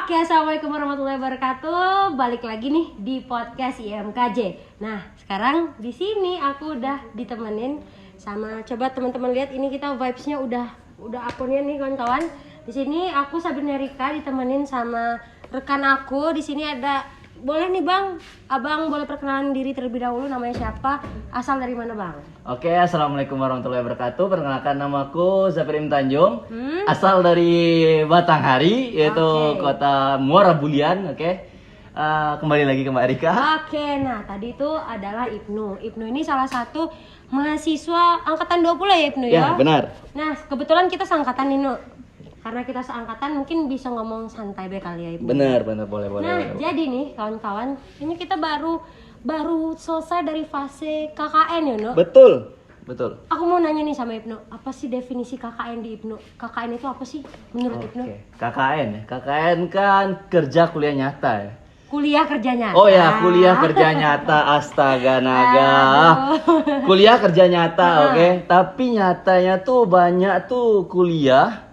Oke, assalamualaikum warahmatullahi wabarakatuh. Balik lagi nih di podcast IMKJ. Nah, sekarang di sini aku udah ditemenin sama, coba teman-teman lihat ini, kita vibes-nya udah akunnya nih kawan-kawan. Di sini aku Sabrina Rika ditemenin sama rekan aku. Di sini ada, boleh nih Bang, Abang boleh perkenalan diri terlebih dahulu, namanya siapa, asal dari mana Bang? Oke, assalamualaikum warahmatullahi wabarakatuh. Perkenalkan, namaku Zafrim Tanjung, asal dari Batanghari, yaitu kota Muara Bulian. Kembali lagi ke Mbak Rika. Oke, nah tadi itu adalah Ibnu. Ibnu ini salah satu mahasiswa angkatan 20 ya Ibnu ya? Ya, benar. Nah, kebetulan kita seangkatan nih, Nuk. Karena kita seangkatan mungkin bisa ngomong santai be kali ya Ibnu. Benar, boleh. Nah, jadi nih kawan-kawan, ini kita baru selesai dari fase KKN ya, Nuk. Betul. Aku mau nanya nih sama Ibnu, apa sih definisi KKN di Ibnu? KKN itu apa sih menurut Ibnu? KKN ya. KKN kan kerja kuliah nyata ya. Kuliah kerja nyata. Oh ya, kuliah kerja nyata. Astaga naga. Kuliah kerja nyata, oke. Tapi nyatanya tuh banyak tuh kuliah.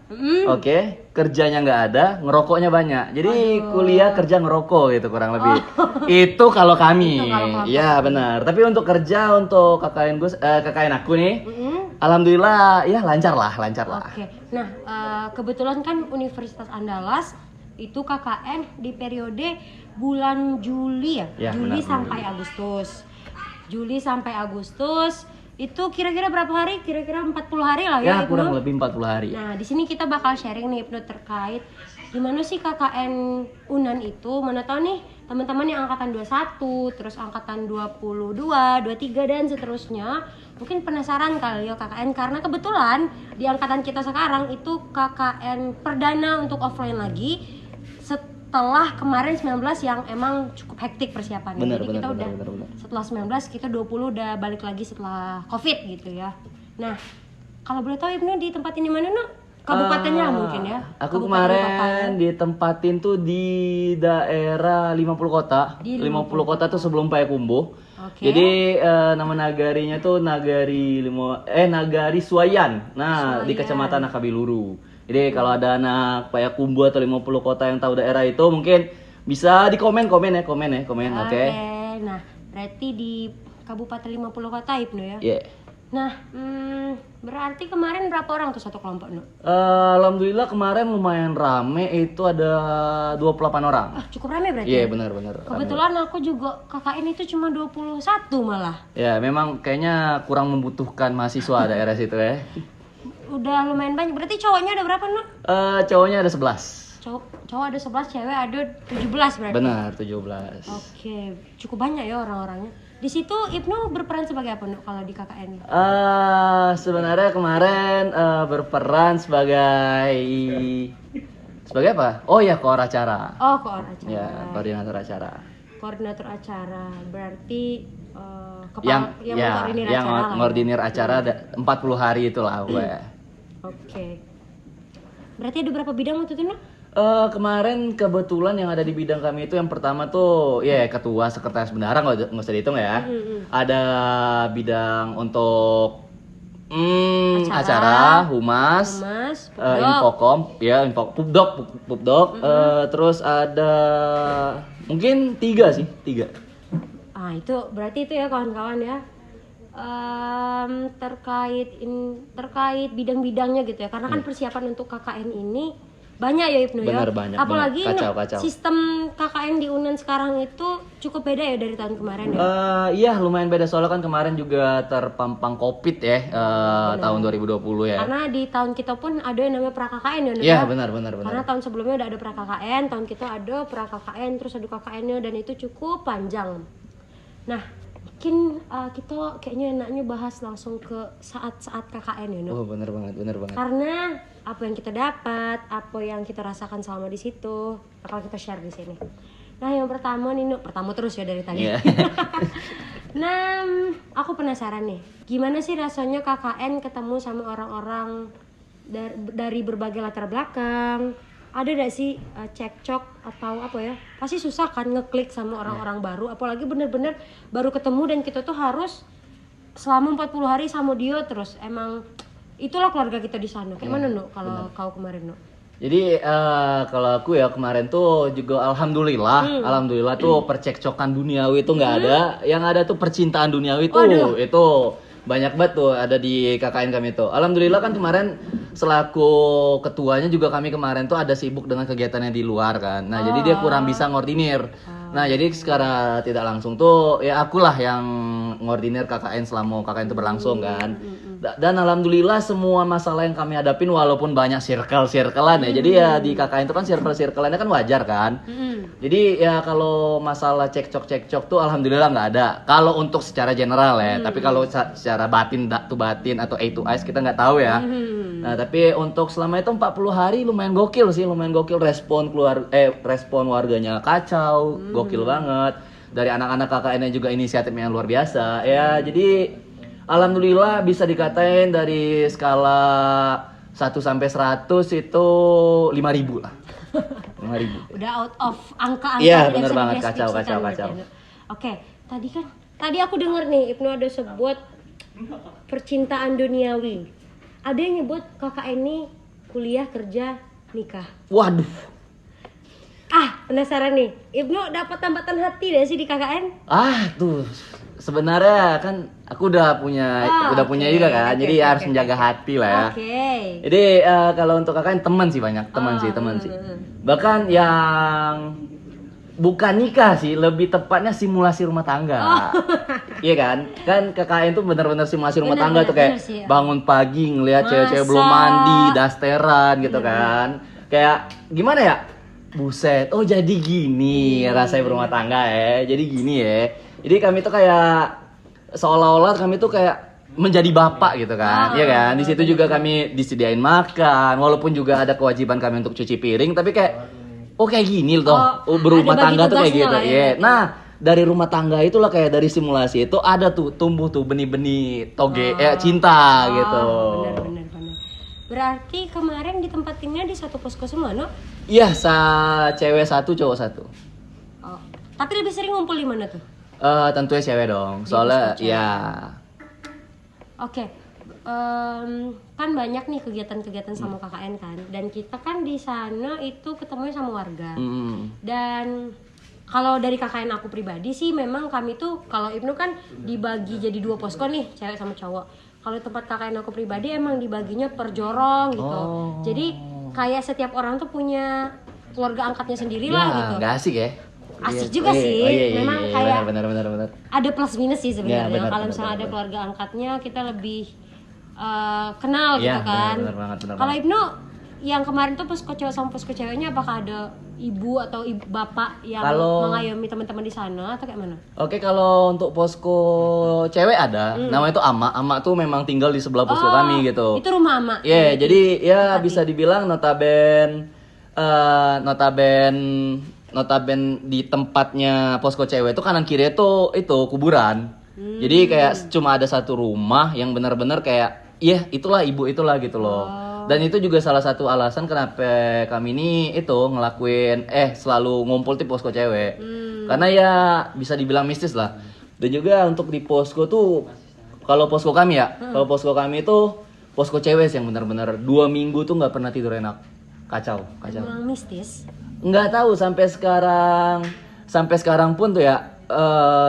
Oke, kerjanya nggak ada, ngerokoknya banyak. Jadi kuliah kerja ngerokok gitu kurang lebih. Itu kalau kami. Iya benar. Tapi untuk kerja, untuk KKN aku nih, alhamdulillah ya lancar lah. Oke. Nah, kebetulan kan Universitas Andalas itu KKN di periode bulan Juli ya? Juli sampai Agustus. Juli sampai Agustus. Itu kira-kira berapa hari? Kira-kira 40 hari lah ya, Ibnu? Kurang lebih 40 hari. Nah, di sini kita bakal sharing nih Ibnu terkait gimana sih KKN Unan itu. Mana tahu nih teman-teman yang angkatan 21, terus angkatan 22, 23 dan seterusnya mungkin penasaran kali ya KKN, karena kebetulan di angkatan kita sekarang itu KKN perdana untuk offline lagi setelah kemarin 19 yang emang cukup hektik persiapannya. Jadi kita udah setelah 19 kita 20 udah balik lagi setelah Covid gitu ya. Nah, kalau boleh tahu Ibnu di tempat ini mana, Nuk? Kabupatennya mungkin ya. Aku kemarin ditempatin tuh di daerah 50 kota. 50 kota tuh sebelum Payakumbuh. Jadi nama nagarinya tuh Nagari Suayan. Nah, di Kecamatan Akabiluru. Jadi kalau ada anak Payakumbuh atau 50 kota yang tahu daerah itu, mungkin bisa di komen ya. Oke. Nah, berarti di Kabupaten 50 kota Ibnu ya? Iya. Nah, berarti kemarin berapa orang tuh satu kelompok, Nuk? Alhamdulillah kemarin lumayan rame, itu ada 28 orang. Cukup rame berarti? Iya, benar. Kebetulan aku juga KKN itu cuma 21 malah. Ya, memang kayaknya kurang membutuhkan mahasiswa daerah situ ya. Udah lumayan banyak. Berarti cowoknya ada berapa, Nuk? Cowoknya ada 11. Cowok ada 11, cewek ada 17 berarti? Benar, 17. Oke, cukup banyak ya orang-orangnya. Di situ Ibnu berperan sebagai apa, Nuk, kalau di KKN? Sebenarnya kemarin berperan sebagai apa? Oh ya, koordinator acara. Oh, koordinator acara. Ya, koordinator acara. Koordinator acara berarti yang ngordinir acara 40 hari itulah gue. Oke. Berarti ada berapa bidang waktu itu, Nuk? Kemarin kebetulan yang ada di bidang kami itu yang pertama tuh ya ketua sekretaris bendahara nggak usah dihitung ya. Ada bidang untuk acara, humas, infokom, ya pubdoc, terus ada mungkin 3 sih, 3. Ah itu berarti itu ya kawan-kawan ya. Terkait bidang-bidangnya gitu ya, karena kan persiapan untuk KKN ini banyak ya Ibnu ya. Benar, banyak apalagi banget. Kacau. Sistem KKN di UNAN sekarang itu cukup beda ya dari tahun kemarin ya. Iya lumayan beda soalnya kan kemarin juga terpampang COVID ya, tahun 2020 ya. Karena di tahun kita pun ada yang namanya pra-KKN ya. Iya benar. Karena tahun sebelumnya udah ada pra-KKN, tahun kita ada pra-KKN, terus ada KKN-nya dan itu cukup panjang. Nah, mungkin kita kayaknya enaknya bahas langsung ke saat-saat KKN ya, no? Oh, benar banget. Karena apa yang kita dapat, apa yang kita rasakan selama di situ, bakal kita share di sini. Nah, yang pertama nih, no, pertama terus ya dari tadi. Yeah. Nah, aku penasaran nih, gimana sih rasanya KKN ketemu sama orang-orang dari berbagai latar belakang? Ada gak sih cekcok atau apa ya? Pasti susah kan ngeklik sama orang-orang baru, apalagi bener-bener baru ketemu dan kita tuh harus selama 40 hari sama dia terus. Emang itulah keluarga kita di sana. Kayak mana no kalau kau kemarin no? Jadi kalau aku ya kemarin tuh juga alhamdulillah tuh percekcokan duniawi itu nggak ada. Yang ada tuh percintaan duniawi tuh itu banyak banget tuh ada di KKN kami tuh. Alhamdulillah kan kemarin selaku ketuanya juga kami kemarin tuh ada sibuk dengan kegiatannya di luar kan. Nah jadi dia kurang bisa ngordinir. Nah jadi secara tidak langsung tuh ya akulah yang ngordinir KKN selama KKN itu berlangsung kan. Dan alhamdulillah semua masalah yang kami hadapin walaupun banyak circle-circlean ya. Jadi ya di KKN itu kan circle-circleannya kan wajar kan. Jadi ya kalau masalah cekcok tuh alhamdulillah nggak ada. Kalau untuk secara general ya. Tapi kalau secara batin to batin atau eye to eyes kita nggak tahu ya. Nah tapi untuk selama itu 40 hari lumayan gokil respon warganya kacau, gokil banget. Dari anak-anak KKN juga inisiatifnya luar biasa ya. Jadi alhamdulillah bisa dikatain dari skala 1 sampai 100 itu 5.000 lah. 5.000. Udah out of angka-angka. Iya, benar banget, kacau. Oke, tadi aku dengar nih Ibnu ada sebut percintaan duniawi. Ada yang nyebut KKN ini kuliah, kerja, nikah. Waduh. Penasaran nih. Ibnu dapat tambatan hati gak sih di KKN? Tuh. Sebenarnya kan aku udah punya juga kan. Jadi harus menjaga hati lah ya. Jadi kalau untuk KKN teman sih banyak, teman sih. Bahkan yang bukan nikah sih, lebih tepatnya simulasi rumah tangga. Iya kan? Kan KKN tuh benar-benar simulasi rumah tangga tuh kayak bangun pagi ngelihat cewek-cewek belum mandi, dasteran gitu kan. Kayak gimana ya? Buset, oh jadi gini rasanya berumah tangga ya. Jadi gini ya. Jadi kami tuh kayak seolah-olah kami tuh kayak menjadi bapak gitu kan. Iya kan? Di situ juga kami disediain makan, walaupun juga ada kewajiban kami untuk cuci piring, tapi kayak kayak gini loh. Berumah tangga tuh kayak gitu. Iya. Nah, dari rumah tangga itulah kayak dari simulasi itu ada tuh tumbuh tuh benih-benih toge cinta gitu. Benar. Berarti kemarin ditempatinnya di satu posko semua, no? Iya, cewek 1, cowok 1. Tapi lebih sering ngumpul di mana tuh? Tentunya cewek dong. Soalnya ya. Oke. Kan banyak nih kegiatan-kegiatan sama KKN kan. Dan kita kan di sana itu ketemu sama warga. Dan kalau dari KKN aku pribadi sih memang kami tuh kalau Ibnu kan dibagi jadi 2 posko nih, cewek sama cowok. Kalau tempat KKN aku pribadi emang dibaginya per jorong gitu. Jadi kayak setiap orang tuh punya keluarga angkatnya sendiri lah gitu. Gak asik ya? Asik juga sih. Memang kayak benar. ada plus minus sih sebenarnya. Kalau misalnya ada keluarga angkatnya kita lebih kenal gitu kan. Benar banget. Kalau Ibnu yang kemarin tuh posko cowok sama posko ceweknya apakah ada ibu atau bapak yang mengayomi teman-teman di sana atau kayak mana? Oke, kalau untuk posko cewek ada, namanya itu Ama. Ama tuh memang tinggal di sebelah posko kami gitu. Itu rumah Ama. Iya, jadi ya bisa dibilang notaben di tempatnya posko cewek itu kanan kiri itu kuburan. Jadi kayak cuma ada satu rumah yang benar-benar kayak itulah ibu itulah gitu loh. Dan itu juga salah satu alasan kenapa kami ini itu ngelakuin selalu ngumpul di posko cewek. Karena ya bisa dibilang mistis lah. Dan juga untuk di posko tuh kalau posko kami ya, kalau posko kami itu posko cewek sih yang benar-benar 2 minggu tuh nggak pernah tidur enak. Kacau. Emang mistis. Nggak tahu sampai sekarang pun tuh ya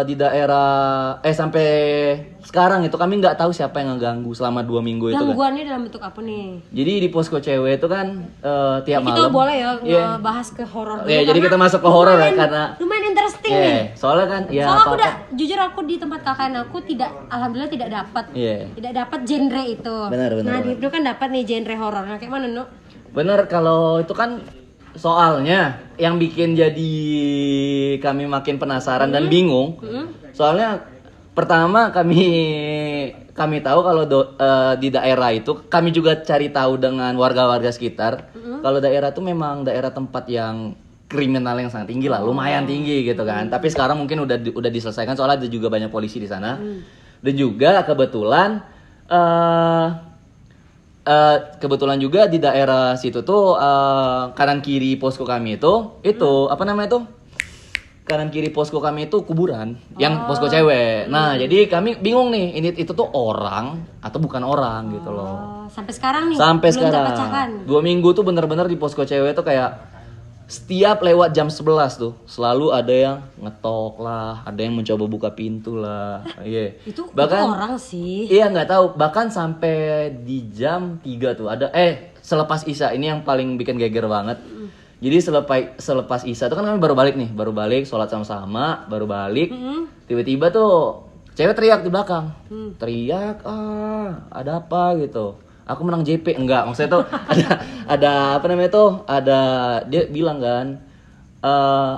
di daerah sampai sekarang itu kami nggak tahu siapa yang ngeganggu selama 2 minggu itu kan. Gangguannya dalam bentuk apa nih? Jadi di posko cewek itu kan tiap Kita malam boleh ya bahas ke horor dulu. jadi kita masuk ke horor ya karena lumayan interesting nih. Soalnya kan ya Soalnya aku jujur aku di tempat KKN aku alhamdulillah tidak dapat. Tidak dapat genre itu. Benar. Nah, di Ibnu kan dapat nih genre horor. Nah, kayak mana, Nuk? Bener, kalau itu kan soalnya yang bikin jadi kami makin penasaran dan bingung. Soalnya pertama kami tahu kalau di daerah itu kami juga cari tahu dengan warga-warga sekitar. Kalau daerah itu memang daerah tempat yang kriminal yang sangat tinggi lah, lumayan tinggi gitu kan. Tapi sekarang mungkin udah diselesaikan soalnya ada juga banyak polisi di sana. Dan juga kebetulan juga di daerah situ tuh kanan kiri posko kami itu apa namanya tuh, kanan kiri posko kami itu kuburan yang posko cewek. Nah jadi kami bingung nih itu tuh orang atau bukan orang gitu loh. Sampai sekarang nih Sampai belum sekarang terpecahkan. 2 minggu tuh bener-bener di posko cewek tuh kayak setiap lewat jam 11 tuh selalu ada yang ngetok lah, ada yang mencoba buka pintu lah. Itu bahkan orang sih. Iya nggak tahu, bahkan sampai di jam 3 tuh ada selepas Isya ini yang paling bikin geger banget. Jadi selepas Isya tuh kan kami baru balik sholat sama-sama, baru balik. Tiba-tiba tuh cewek teriak di belakang. Teriak, ada apa gitu. Aku menang JP, enggak, maksudnya tuh ada apa namanya tuh, dia bilang kan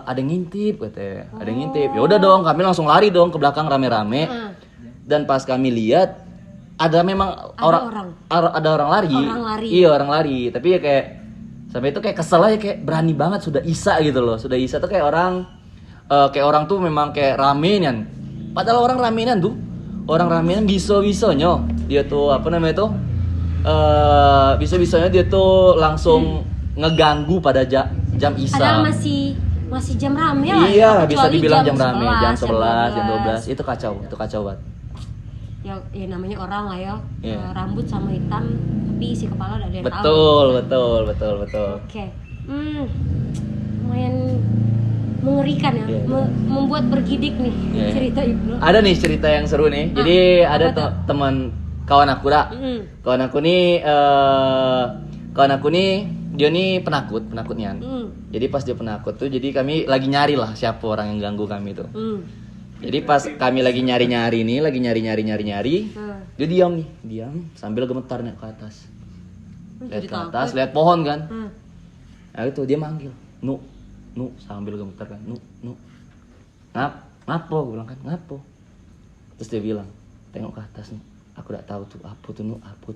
ada yang ngintip katanya, ada yang ngintip. Ya udah dong, kami langsung lari dong ke belakang rame-rame. Dan pas kami lihat ada memang ada orang lari. Iya, orang lari, tapi ya kayak sampai itu kayak kesel aja, kayak berani banget sudah Isya gitu loh. Sudah Isya tuh kayak orang tuh memang kayak ramean. Padahal orang ramean bisa-bisanya dia tuh apa namanya tuh bisa-bisanya dia tuh langsung ngeganggu pada jam Isya. Padahal masih jam rame lah. Iya, bisa dibilang jam rame, jam 11, jam 12. Itu kacau banget. Ya namanya orang lah ya. Rambut sama hitam, tapi isi kepala udah ada yang Betul. Oke. Lumayan mengerikan ya. Membuat bergidik nih cerita Ibnu. Ada nih cerita yang seru nih. Jadi ada teman kawan aku kawan aku nih dia nih penakutnya. Jadi pas dia penakut tuh, jadi kami lagi nyari lah siapa orang yang ganggu kami tuh. Jadi pas kami lagi nyari dia diam sambil gemetar nih ke atas. Lihat pohon kan. Nah itu dia manggil, Nu sambil gemetar kan, Nu. Ngapo, gue bilang kan, ngapo. Terus dia bilang, tengok ke atas nih. Aku udah tahu tuh apa tuh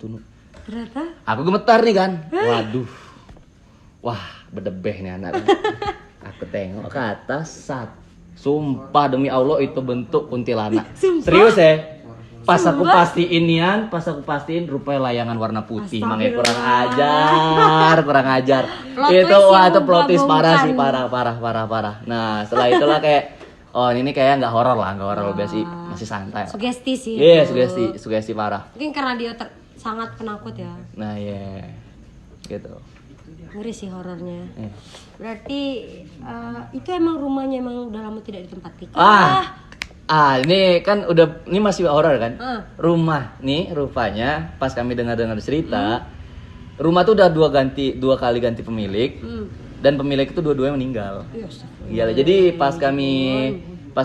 Nu. Ternyata aku gemetar nih kan. Waduh. Wah, berdebeh nih anak. Aku tengok ke atas, sumpah demi Allah itu bentuk kuntilanak. Serius ya? Pas aku pastiin rupanya layangan warna putih. Makanya kurang ajar. Itu plot twist parah sih, parah. Nah, setelah itulah kayak ini kayaknya nggak horor biasa masih santai. Sugesti sih. Iya, sugesti parah. Mungkin karena dia sangat penakut ya. Nah, gitu. Ngeri sih horornya. Berarti itu emang rumahnya emang udah lama tidak ditempati. Ini kan ini masih horor kan? Rumah nih rupanya pas kami dengar cerita, rumah tuh udah 2 kali ganti pemilik. Dan pemilik itu dua-duanya meninggal. Iya, jadi pas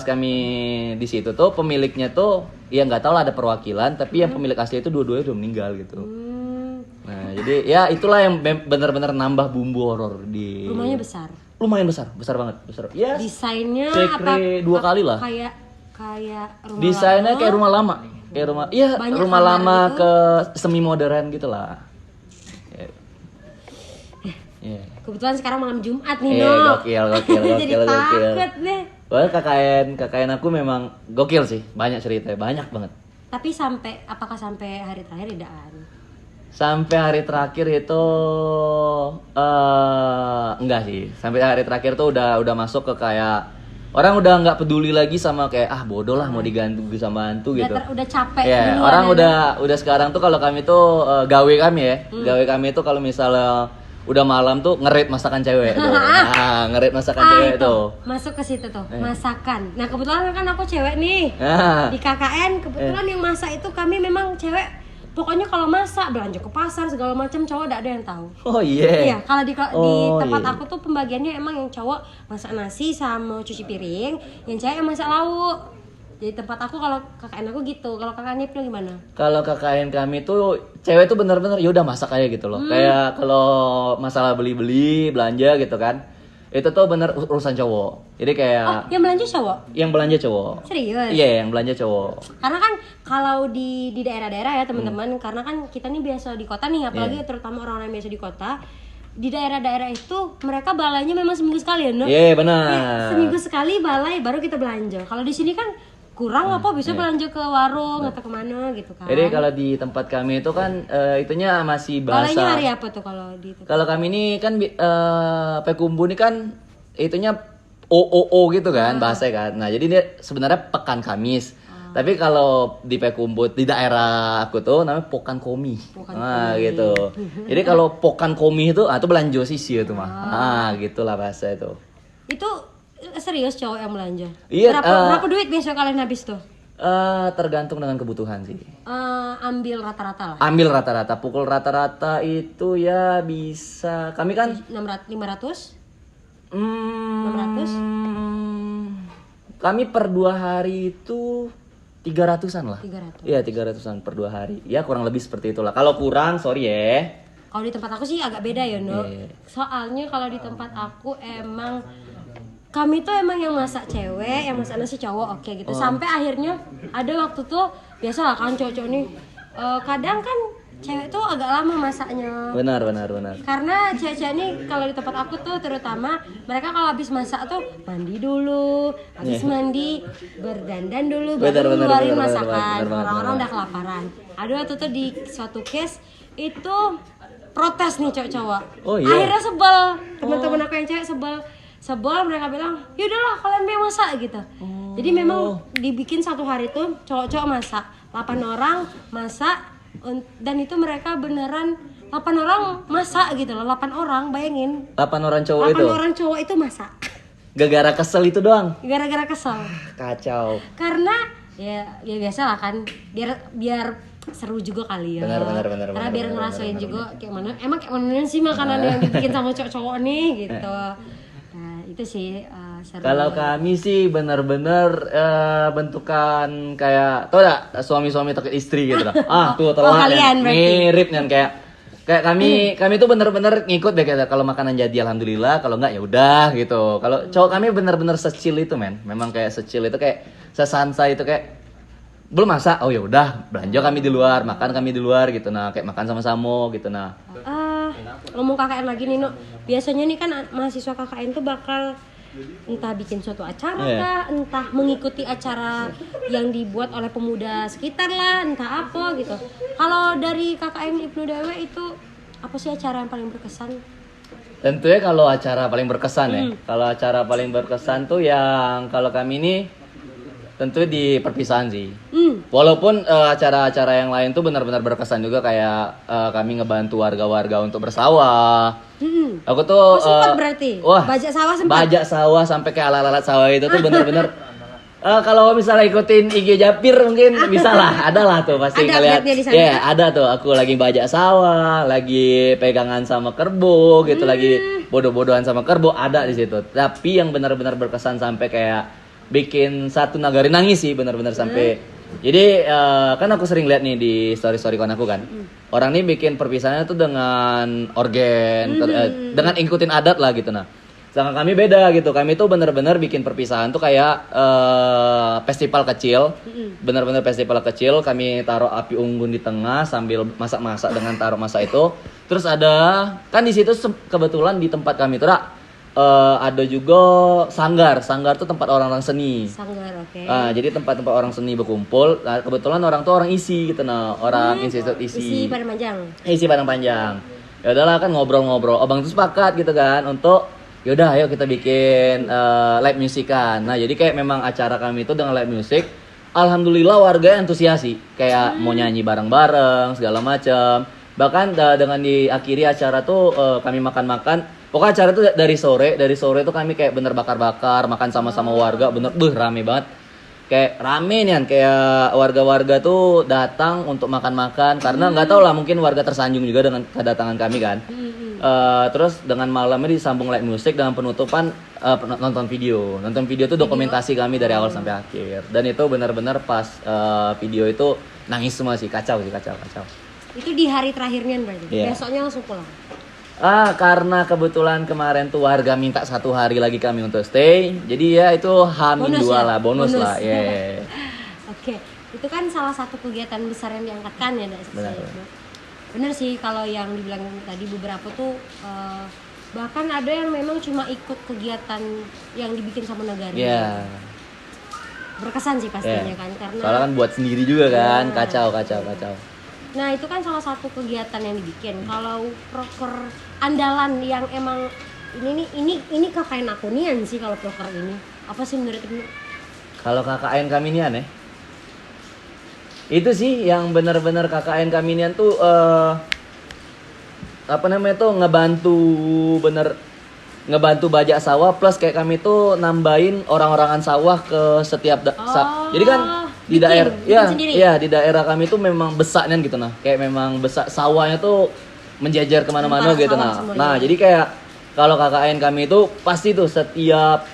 kami di situ tuh pemiliknya tuh ya nggak tahu lah ada perwakilan, tapi yang pemilik asli itu dua-duanya udah meninggal gitu. Nah, jadi ya itulah yang benar-benar nambah bumbu horor di. Rumahnya besar. Lumayan besar banget. Ya. Desainnya apa? 2 kali lah. Kayak rumah desainnya lama. Kayak rumah lama. Kayak rumah lama gitu. ke semi modern gitu lah. Kebetulan sekarang malam Jumat nih, No. Gokil. Jadi takut nih. Wah, KKN aku memang gokil sih. Banyak ceritanya, banyak banget. Tapi apakah sampai hari terakhir tidak? Sampai hari terakhir itu enggak sih. Sampai hari terakhir tuh udah masuk ke kayak orang udah nggak peduli lagi sama kayak bodoh lah mau diganti sama hantu gitu. Udah capek. Ya, duluan orang ya. udah sekarang tuh kalau kami tuh gawe kami ya. Gawe kami tuh kalau misalnya udah malam tuh ngerit masakan cewek tuh. Nah, ngerit masakan cewek itu. tuh. Masuk ke situ tuh, masakan. Nah, kebetulan kan aku cewek nih. Nah, Di KKN kebetulan yang masak itu kami memang cewek. Pokoknya kalau masak belanja ke pasar segala macam cowok tidak ada yang tahu. oh iya. Iya, kalau di tempat iya. aku tuh pembagiannya emang yang cowok masak nasi sama cuci piring, yang cewek yang masak lauk. Jadi tempat aku kalau KKN aku gitu. Kalau KKN Ibnu gimana? Kalau KKN kami tuh cewek tuh bener-bener ya udah masak aja gitu loh. Kayak kalau masalah beli-beli, belanja gitu kan. Itu tuh bener urusan cowok. Jadi kayak Yang belanja cowok? yang belanja cowok. Serius? Iya, yang belanja cowok. Karena kan kalau di daerah-daerah ya teman-teman, karena kan kita nih biasa di kota nih, apalagi terutama orang-orang yang biasa di kota, di daerah-daerah itu mereka balainya memang seminggu sekali ya, no? Iya, benar. Seminggu sekali balai baru kita belanja. Kalau di sini kan kurang apa bisa belanja ke warung atau kemana gitu kan? Jadi kalau di tempat kami itu kan itunya masih Balainya bahasa. hari apa tuh kalau di itu? Kalau kami ini kan Pekumbu ini kan itunya OOO gitu kan bahasa kan. Nah, jadi dia sebenarnya pekan Kamis. Tapi kalau di Pekumbu di daerah aku tuh namanya Pokan Komi. Nah, gitu. Jadi kalau Pokan Komi itu itu belanja sisi itu mah. Gitulah bahasa itu. Itu serius cowok yang belanja? Iya, Berapa duit biasa kalian habis tuh? Tergantung dengan kebutuhan sih. Ambil rata-rata lah. Ambil rata-rata, pukul rata-rata itu ya bisa. Kami kan 500? 600? Kami per 2 hari itu 300-an lah. 300. Iya, 300-an per 2 hari. Ya kurang lebih seperti itulah. Kalau kurang, sorry ya. Kalau di tempat aku sih agak beda ya, No. Iya. Soalnya kalau di tempat aku emang kami tuh emang yang masak cewek, yang masak nasi cowok, oke gitu. Sampai akhirnya ada waktu tuh biasalah kan cowok-cowok nih kadang kan cewek tuh agak lama masaknya. Benar. Karena cewek-cewek nih kalau di tempat aku tuh terutama mereka kalau habis masak tuh mandi dulu, habis mandi berdandan dulu baru keluarin masakan. Orang-orang udah kelaparan. Ada waktu tuh di suatu case itu protes nih cowok-cowok. Oh, iya. Akhirnya sebel, teman-teman aku yang cewek sebel mereka bilang, "Yaudahlah kalian yang masak" gitu. Jadi memang dibikin satu hari tuh cowok-cowok masak, 8 orang masak dan itu mereka beneran 8 orang masak gitu loh, 8 orang bayangin. 8 orang cowok 8 itu. orang cowok itu masak. Gara-gara kesel itu doang. Gara-gara kesel. Kacau. Karena ya biasa lah kan, biar seru juga kali ya. Benar. Karena biar ngerasain juga kayak mana. Emang kayak mana sih makanan yang dibikin sama cowok-cowok nih gitu. Nah, itu sih seru. Kalau kami sih benar-benar bentukan kayak tau gak suami-suami takut istri gitu lah. Tuh terlalu kalian berarti. mirip kan kayak kami tuh benar-benar ngikut deh kayak kalau makanan jadi alhamdulillah, kalau enggak ya udah gitu. Kalau cowok kami benar-benar secil itu men. Memang kayak secil itu kayak sesansa itu kayak belum masak, oh ya udah belanja kami di luar, makan kami di luar gitu. Nah, kayak makan sama-sama gitu nah. Ngomong KKN lagi nih, No. Biasanya nih kan mahasiswa KKN tuh bakal entah bikin suatu acara kah, entah mengikuti acara yang dibuat oleh pemuda sekitar lah, entah apa gitu. Kalau dari KKN Ibnu Dewe itu apa sih acara yang paling berkesan? Tentunya kalau acara paling berkesan ya. Kalau acara paling berkesan tuh yang kalau kami ini tentu di perpisahan sih. Walaupun acara-acara yang lain tuh benar-benar berkesan juga kayak kami ngebantu warga-warga untuk bersawah. Aku tuh sempat berarti? Bajak sawah sempat? Bajak sawah sampai kayak alat-alat sawah itu tuh benar-benar kalau misalnya ikutin IG Japir mungkin bisa lah, ada lah tuh pasti ngeliat. Ya, ada tuh aku lagi bajak sawah, lagi pegangan sama kerbau gitu, lagi bodoh-bodohan sama kerbau ada di situ. Tapi yang benar-benar berkesan sampai kayak bikin satu nagari nangis sih benar-benar sampai. Jadi kan aku sering lihat nih di story-story kawan aku kan. Orang nih bikin perpisahannya tuh dengan organ, dengan ikutin adat lah gitu nah. Sedangkan kami beda gitu. Kami tuh benar-benar bikin perpisahan tuh kayak festival kecil. Benar-benar festival kecil, kami taruh api unggun di tengah sambil masak-masak dengan taruh masak itu. Terus ada kan di situ kebetulan di tempat kami tuh ada juga sanggar. Sanggar tuh tempat orang-orang seni. Sanggar, oke. Jadi tempat-tempat orang seni berkumpul. Nah, kebetulan orang tuh orang isi gitu nah, orang institut isi. Isi Padang Panjang. Isi Padang Panjang. Ya udahlah kan ngobrol-ngobrol. Abang tuh sepakat gitu kan untuk yaudah ayo kita bikin live music kan. Nah, jadi kayak memang acara kami itu dengan live music. Alhamdulillah warga antusias sih. Kayak mau nyanyi bareng-bareng segala macam. Bahkan dengan diakhiri acara tuh kami makan-makan. Pokoknya acara tuh dari sore tuh kami kayak bener bakar-bakar, makan sama-sama warga, bener rame banget. Kayak rame nih kan, kayak warga-warga tuh datang untuk makan-makan karena nggak tahu lah mungkin warga tersanjung juga dengan kedatangan kami kan. Terus dengan malamnya disambung live music dengan penutupan nonton video tuh dokumentasi kami dari awal sampai akhir. Dan itu benar-benar pas video itu nangis semua sih, kacau. Itu di hari terakhirnya berarti. Iya. Besoknya langsung pulang. Karena kebetulan kemarin tuh warga minta 1 hari lagi kami untuk stay, jadi ya itu H-2 lah, bonus lah, yeah. Oke, itu kan salah satu kegiatan besar yang diangkatkan ya, bener sih kalau yang dibilang tadi beberapa tuh bahkan ada yang memang cuma ikut kegiatan yang dibikin sama negara. Yeah. Berkesan sih pastinya kan, karena soalnya kan buat sendiri juga kan, kacau. Nah itu kan salah satu kegiatan yang dibikin. Kalau proker andalan yang emang ini KKN aku nian sih kalau proker ini. Apa sih menurut Ibnu? Kalau KKN kami nian ya, itu sih yang benar-benar KKN kami nian tuh ngebantu bajak sawah plus kayak kami tuh nambahin orang-orangan sawah ke setiap jadi kan di daerah di daerah kami tuh memang besaknya gitu nah, kayak memang besak sawahnya tuh menjajar kemana-mana gitu nah. Nah jadi kayak kalau KKN kami itu pasti tuh setiap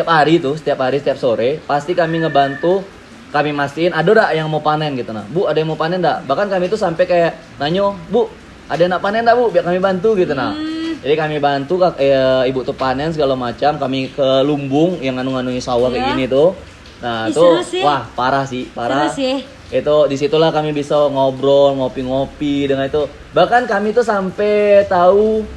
hari setiap sore pasti kami ngebantu, kami mastiin ada enggak yang mau panen gitu nah. Bu, ada yang mau panen enggak? Bahkan kami tuh sampai kayak nanyo, Bu, ada yang nak panen enggak, Bu? Biar kami bantu gitu nah. Jadi kami bantu ibu tuh panen segala macam, kami ke lumbung yang nganu-nganui sawah kayak gini tuh. Nah, tuh wah parah. Sih. Itu disitulah kami bisa ngobrol, ngopi-ngopi dengan itu. Bahkan kami tuh sampai tahu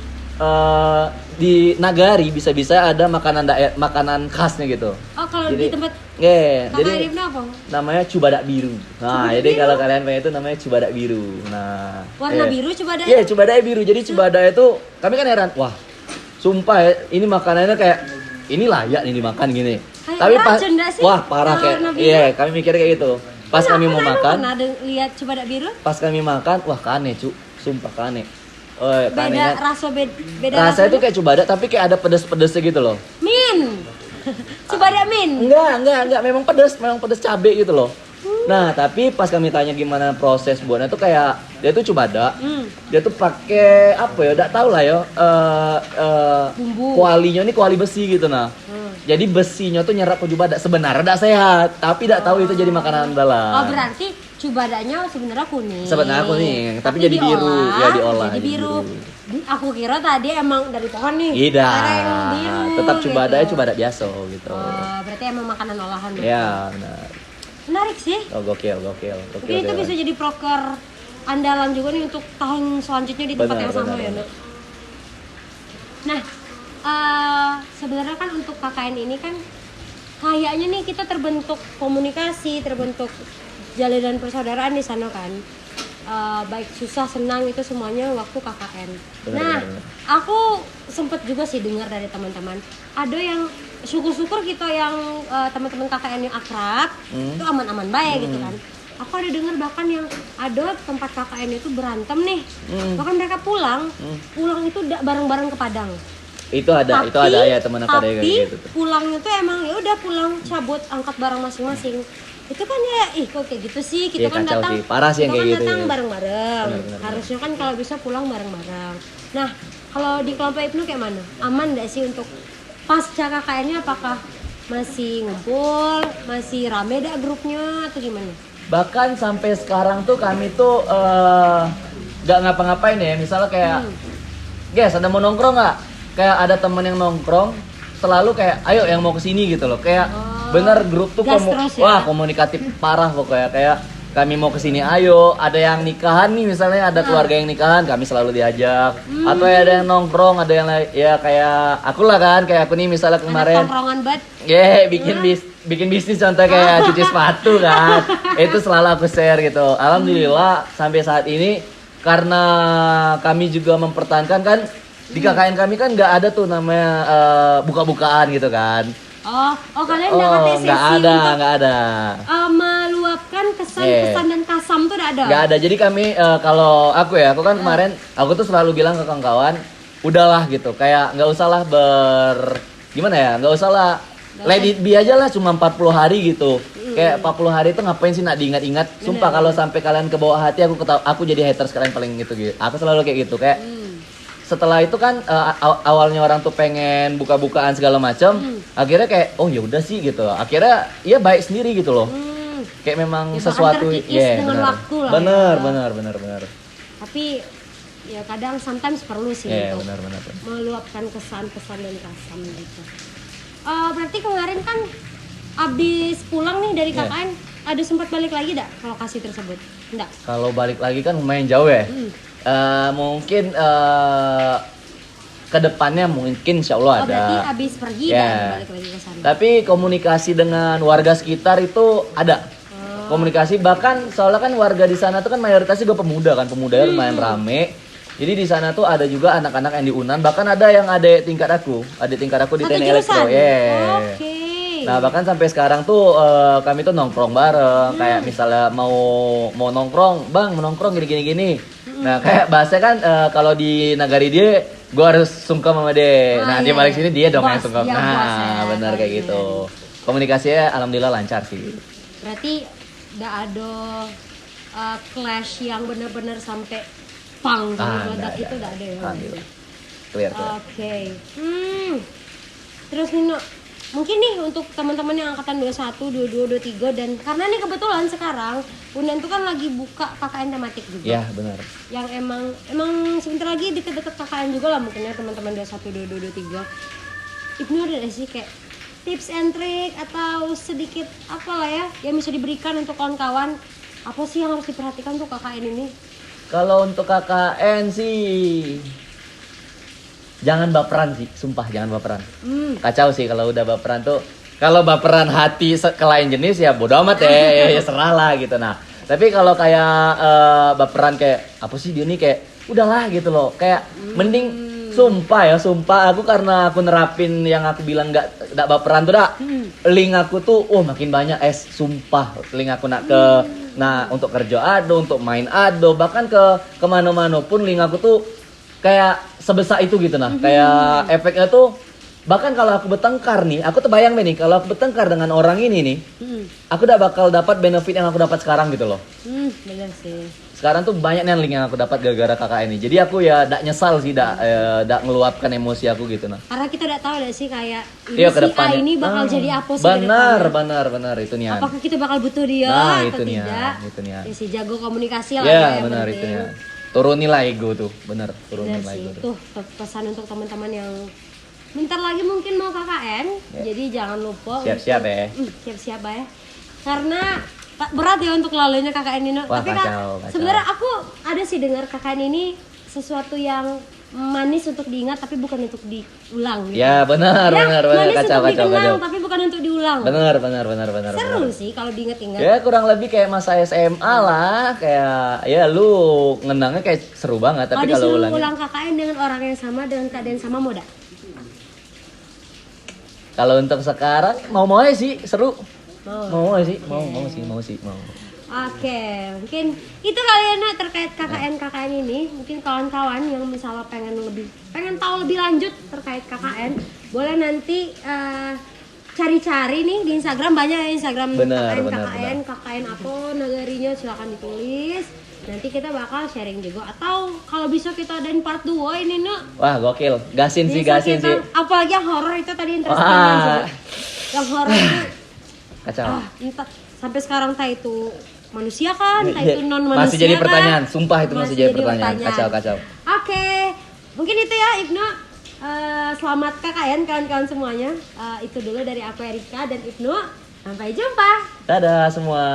di Nagari bisa-bisa ada makanan khasnya gitu. Oh, kalau di tempat jadi namanya cubadak biru. Nah, jadi kalau kalian pengen itu namanya cubadak biru. Nah, warna biru cubadak. Iya, cubadak biru. Jadi cubadak itu kami kan heran, wah, sumpah ya, ini makanannya kayak ini layak nih dimakan gini. Tapi pas wah parah kayak iya, kami mikir kayak gitu. Pas kami mau makan, pernah lihat cubadak biru? Pas kami makan, wah kane, sumpah kane. Beda rasanya tuh kayak cubadak tapi kayak ada pedes-pedesnya gitu loh. Min. Cubadak min. Enggak, memang pedes cabe gitu loh. Nah, tapi pas kami tanya gimana proses buatnya tuh kayak dia tuh cubadak. Dia tuh pakai apa ya? Enggak tahu lah ya. Kualinya ini kuali besi gitu nah. Jadi besinya tuh nyerap ke cubadak. Sebenarnya enggak sehat, tapi enggak tahu itu jadi makanan andalan. Oh, berarti cubadaknya sebenarnya kuning. Tapi jadi biru, ya diolah. Jadi biru. Aku kira tadi emang dari pohon nih. Tidak. Tetap cubadaknya gitu. Cubadak biasa gitu. Oh, berarti emang makanan olahan. Iya, benar. Menarik sih. Oh, gokil. Mungkin itu bisa jadi proker andalan juga nih untuk tahun selanjutnya di tempat yang sama ya, Nak. Nah, sebenarnya kan untuk KKN ini kan kayaknya nih kita terbentuk komunikasi, terbentuk jalinan persaudaraan di sana kan. Baik susah senang itu semuanya waktu KKN. Benar. Aku sempet juga sih dengar dari teman-teman ada yang syukur-syukur kita yang teman-teman KKN yang akrab itu aman-aman baik gitu kan. Aku ada dengar bahkan yang ada tempat KKN itu berantem nih, bahkan mereka pulang itu bareng-bareng ke Padang. Itu ada ya teman aku ada kayak gitu. Pulangnya tuh emang ya udah pulang cabut angkat barang masing-masing. Itu kan ya kok kayak gitu sih, kita kan datang sih. Parah sih yang kayak gitu. Datang bareng-bareng. Harusnya kan kalau bisa pulang bareng-bareng. Nah, kalau di kelompok Ibnu kayak mana? Aman enggak sih untuk pasca KKN-nya, apakah masih ngumpul, masih rame dah grupnya atau gimana? Bahkan sampai sekarang tuh kami tuh gak ngapa-ngapain ya. Misalnya kayak guys, ada mau nongkrong nggak? Kayak ada temen yang nongkrong selalu kayak ayo yang mau kesini gitu loh. Kayak bener grup tuh wah komunikatif parah pokoknya. Kayak kami mau kesini ayo, ada yang nikahan nih misalnya, ada keluarga yang nikahan, kami selalu diajak. Atau ya ada yang nongkrong, ada yang ya kayak aku lah kan, kayak aku nih misalnya kemarin. Tongkrongan banget. Bikin bisnis contoh kayak cuci sepatu kan. Itu selalu aku share gitu. Alhamdulillah sampai saat ini karena kami juga mempertahankan kan di KKN kami kan nggak ada tuh namanya buka-bukaan gitu kan. Kalian nggak ada sesi nggak ada. Meluapkan kesan dan kasam tuh nggak ada. Nggak ada. Jadi kami kalau aku kan kemarin aku tuh selalu bilang ke kawan-kawan, udahlah gitu. Kayak nggak usah lah gimana ya? Nggak usah lah. Let it be aja lah, cuma 40 hari gitu. Kayak 40 hari itu ngapain sih nak diingat-ingat? Sumpah kalau sampai kalian ke bawah hati aku jadi haters kalian paling gitu. Aku selalu kayak gitu kayak. Setelah itu kan awalnya orang tuh pengen buka-bukaan segala macam, akhirnya kayak oh ya udah sih gitu. Akhirnya ya baik sendiri gitu loh. Kayak memang sesuatu dengan waktu lah. Benar. Tapi ya kadang sometimes perlu sih untuk benar. meluapkan kesan dan kasam gitu. Berarti kemarin kan abis pulang nih dari KKN, ada sempat balik lagi enggak ke lokasi tersebut? Enggak. Kalau balik lagi kan lumayan jauh ya. Mungkin kedepannya mungkin insya Allah ada. Berarti abis pergi dan balik lagi ke sana. Tapi komunikasi dengan warga sekitar itu ada. Komunikasi bahkan soalnya kan warga di sana tuh kan mayoritasnya juga pemuda lumayan rame. Jadi di sana tuh ada juga anak-anak yang di UNAN, bahkan ada yang adik tingkat aku di TNI Elektro. Oke. Nah bahkan sampai sekarang tuh kami tuh nongkrong bareng, kayak misalnya mau nongkrong, bang mau nongkrong gini. Nah kayak bahasa kan kalau di Nagari dia, gue harus sungkem sama dia. Nah dia balik sini dia dong yang sungkem. Benar kayak gitu. Komunikasinya alhamdulillah lancar sih. Berarti nggak ada clash yang benar-benar sampai pang meledak itu nggak ada ya? Clear. Oke. Terus Nino, mungkin nih untuk teman-teman yang angkatan 21, 22, 23 dan karena nih kebetulan sekarang UNAN tuh kan lagi buka KKN tematik juga. Iya, benar. Yang emang sebentar lagi deket-deket KKN juga lah mungkin ya teman-teman 21, 22, 23. Ibnu ada nggak sih kayak tips and trick atau sedikit apalah ya yang bisa diberikan untuk kawan-kawan, apa sih yang harus diperhatikan untuk KKN ini? Kalau untuk KKN sih jangan baperan sih, sumpah jangan baperan. Kacau sih kalau udah baperan tuh. Kalau baperan hati ke lain jenis ya bodo amat ya serah lah gitu. Nah, tapi kalau kayak baperan kayak apa sih dia nih kayak udahlah gitu loh. Kayak mending sumpah aku karena aku nerapin yang aku bilang nggak baperan tuh link aku tuh makin banyak sumpah link aku untuk kerja ada, untuk main ada, bahkan kemana-mana pun link aku tuh kayak sebesar itu gitu kayak efeknya tuh bahkan kalau aku bertengkar nih, aku terbayang nih kalau aku bertengkar dengan orang ini nih, aku udah bakal dapat benefit yang aku dapat sekarang gitu loh. Benar sih. Sekarang tuh banyak nih link yang aku dapat gara-gara KKN ini. Jadi aku ya nggak nyesal sih, nggak ngeluapkan emosi aku gitu Karena kita udah tahu sih kayak si A ini bakal jadi apa sih? Benar itu nih. Apakah kita bakal butuh dia atau tidak? Itu nih. Ya si jago komunikasi lah ya benar itu nih. Turunilah ego tuh, benar turunilah ego tuh. Pesan untuk teman-teman yang bentar lagi mungkin mau KKN, jadi jangan lupa siap-siap ya. Siap-siap ya. Karena berat ya untuk lalunya KKN ini. Tapi kacau. Sebenarnya aku ada sih dengar KKN ini sesuatu yang manis untuk diingat tapi bukan untuk diulang gitu. Ya benar manis kacau. Tapi bukan untuk diulang. Benar. Seru sih kalau diingat-ingat. Ya kurang lebih kayak masa SMA lah, kayak ya lu ngenangnya kayak seru banget tapi kalau ulang KKN dengan orang yang sama dengan keadaan sama moda. Kalau untuk sekarang mau sih seru. Mau sih. Oke, mungkin itu kali ya terkait KKN ini. Mungkin kawan-kawan yang misalnya pengen tahu lebih lanjut terkait KKN, boleh nanti cari-cari nih di Instagram, banyak Instagram KKN apa nagarinya, silakan ditulis. Nanti kita bakal sharing juga atau kalau bisa kita adain part 2 ini Wah, gokil. Gasin sih. Apalagi yang horor itu tadi interesting sih. Yang horor itu kacau. Sampai sekarang itu manusia kan, itu non manusia. Masih jadi pertanyaan, sumpah itu masih jadi pertanyaan. Kacau. Oke. Mungkin itu ya Ibnu. Selamat KKN kawan-kawan semuanya. Itu dulu dari aku Erika dan Ibnu. Sampai jumpa. Dadah semua.